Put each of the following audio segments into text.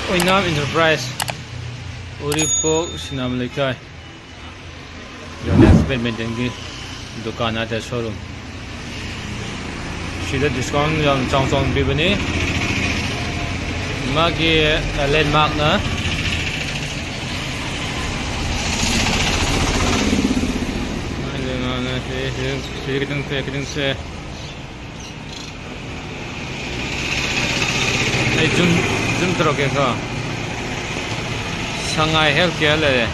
Oinam Enterprise Uripok Sinam Lekai Yonex Badminton ki dukan ada showroom Sida discount yang Changsong bibani magi landmark na Zoom terus ke Shanghai Healthcare le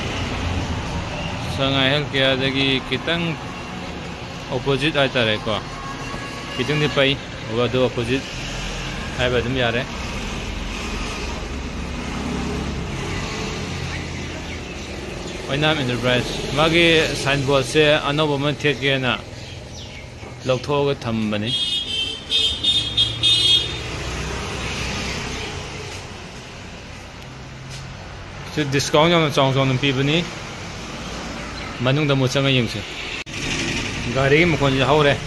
Shanghai Healthcare dagi kitang opposite aita re ko kitang ni pai oga do opposite ai ba dum yare Oinam Enterprise magi signboard se anoba man the ke na lokthog tham bani discount yang Changsong ng pibani manung da mo changa yengse gari mo kon ja hore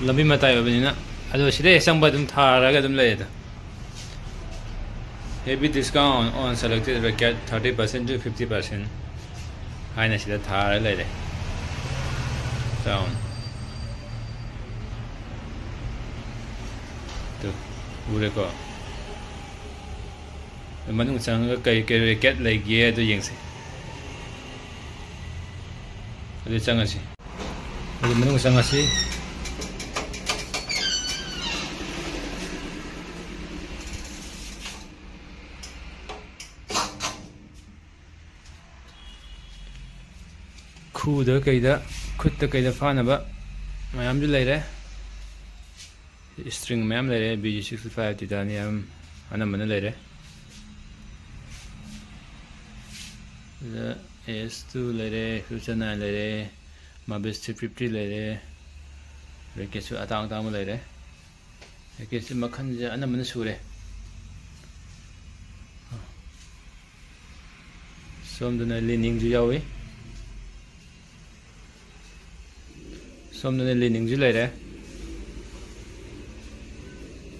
lambi matai bani na ado side sangba dum thara ga dum le da heavy discount on selected racket 30% to 50% haina sida thara le de down to ure ko manung sang cái racket lại ghé tôi dừng xem, tôi sang gì, tôi manung sang gì, khu đó cái đó, khut đó cái đó pha nào vậy, mày làm gì lại đấy, string mày làm lại đấy, BG65 titanium, anh em mình lại đấy. S2 lere, Future 9 lere, Mabis 350 lere, racket su atang tang lere, racket su makan ja ana mana sure. Som dona leaning ju yawi, som dona leaning ju lere,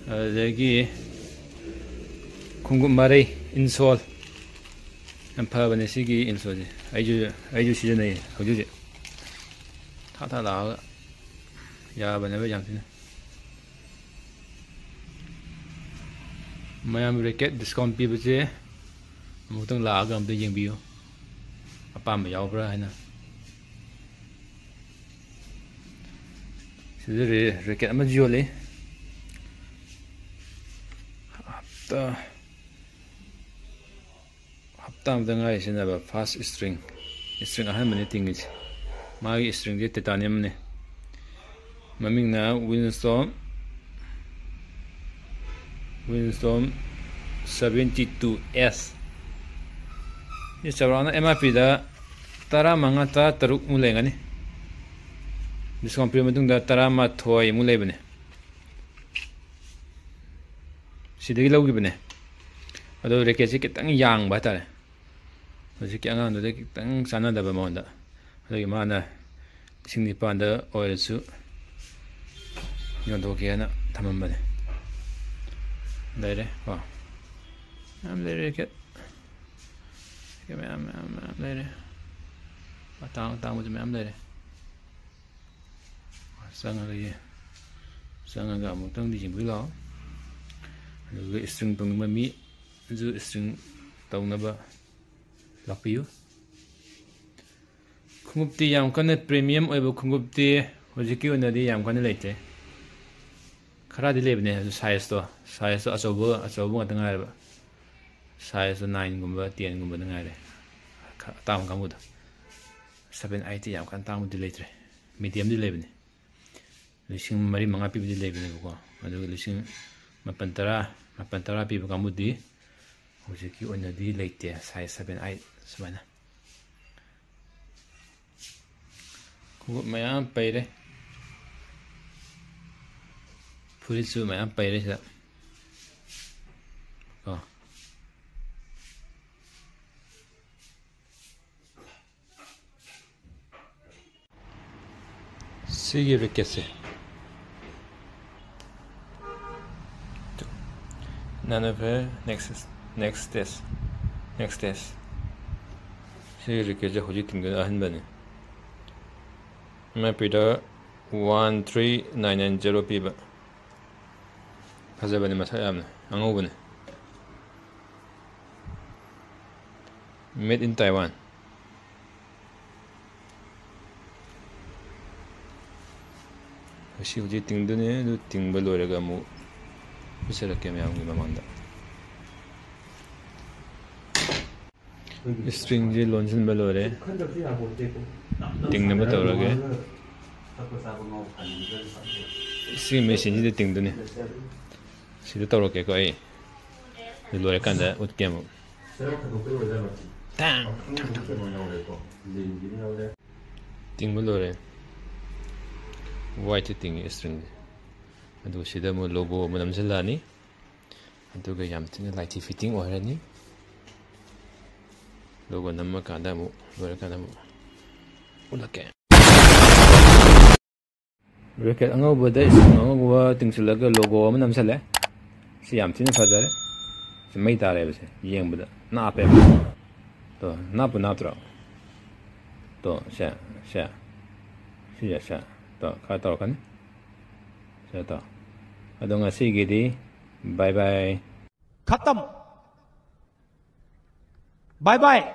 lagi kungum mari insole. Empa bani sigi insoji aiju sijanai hojuje tha la ya bani ba jam tin mayam racket discount pi bje mutang la ga am de yeng biu apam ba yaw bra haina sidere racket ama jole ta tam danga isina ba fast string ahan mani tingis magi string de titanium ne maming na Windstorm 72S ye sabrana MRP da tara manga ta taruk mulenga ni discount pre matung da tara ma thoi mulai bane sidagi logi bane ado racket se kitang yang ba tare Masih kaya ngan dode kitang sana da ba monda lagi mana sing ni panda oil su yon do kaya na tamam bane dai wa am dai racket kaya am dai atang mu am dai sanga ga mo tang di jing bi lo lu string tong ma mi zu string tong na ba Lapiu Kungupti yam kana premium oibo kungupti hojiki onadi yam kana leite khara di lebne size to asobo ngata ngai ba size 9 gumba 10 gumba ngai re tam kamu da 780 yam kan tam di leite medium di lebne lising mari manga pi di lebne ko adu lising mapantara pi kamu di hojiki onadi leite size 78 Semana. Kugut mayam paire. Pulisu mayam paire sila. Oh. Sige rekese. None of her Nexus. next test si riketja hoji tingduna ahanbani MAPIda 13990 piba fazabani masa yamna angubani made in Taiwan si hoji tingdune du tingba loiraga mu bisarakya mayamgi mamangda string ji lonjin balore ting number tawrage si machine ji ting dune si tawrake ko ai lore kanda utkem tang ting balore white ting string adu sida mo logo manam jalani adu ga yam tin light fitting oirani logo nama kanda mu lore kanda mu ulake bracket angau bada angau wa tingsilaga logo manam sale si yam tin fajare si mai tare bese yeng bada na pe to na pu na tra to sha si ya sha to ka to kan sha to adonga si gidi bye bye खत्म bye bye